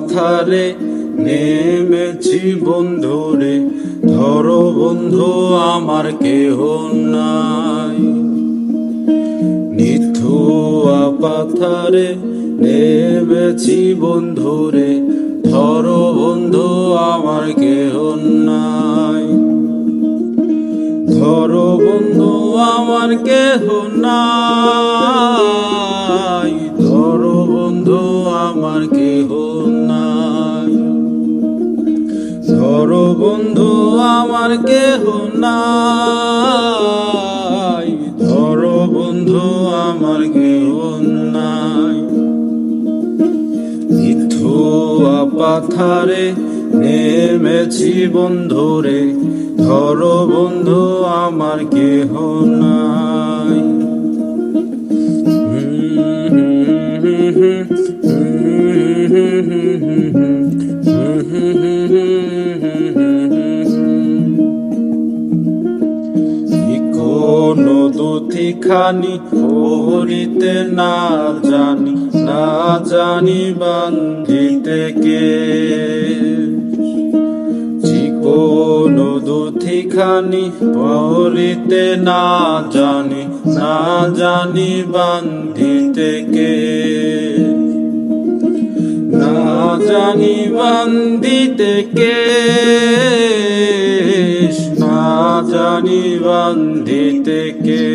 পাথারে নেমেছি বন্ধুরে, ধরো বন্ধু আমার কেহ নাই। নিথুয়া পাথারে নেমেছি বন্ধুরে, ধরো বন্ধু আমার কেহ নাই। ধরো বন্ধু আমার কেহ নাই, ধরো বন্ধু আমার কেহ নাই। ধরো বন্ধু আমার কেহ নাই, ধরো বন্ধু আমার কেহ নাই। নিথুয়া পাথারে নেমেছি বন্ধুরে, ধরো বন্ধু আমার কেহ নাই। কোন দুটিখানি পড়িতে না জানি, না জানি বান্ধিতে কে। কোন দুটিখানি পড়িতে না জানি, না জানি বান্ধিতে কে। না জানি বান্ধিতে কে, না জানি বান্ধিতে কে।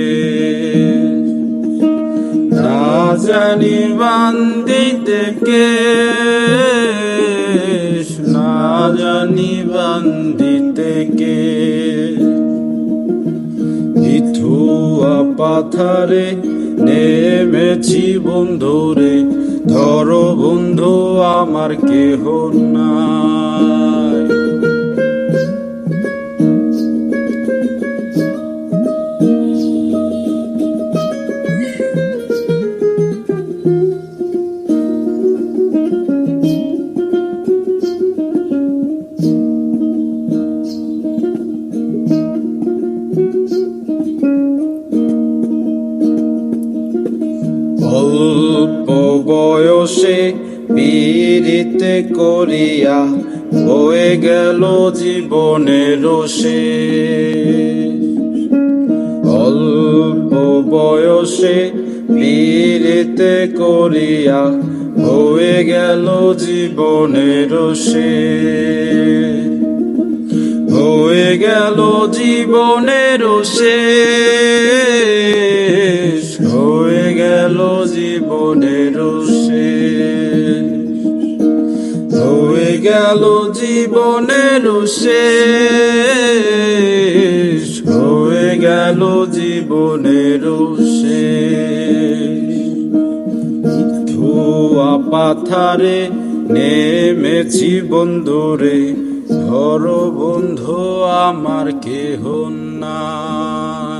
না জানি বান্ধিতে কে, না জানি বান্ধিতে কে। নিথুয়া পাথারে নেমেছি বন্ধুরে, ধরো বন্ধু আমার কেহ নাই। অল্প বয়সে পীড়িতে করিয়া হয়ে গেল জীবনের শেষ। অল্প বয়সে পীড়িতে করিয়া হয়ে গেল জীবনের শেষ। হয়ে গেল জীবনের শেষ, হয়ে গেল জীবনের শেষ। হয়ে গেল জীবনের শেষ, হয়ে গেল জীবনের শেষ। নিথুয়া পাথারে নেমেছি বন্ধুরে, ধরো বন্ধু আমার কেহ নাই।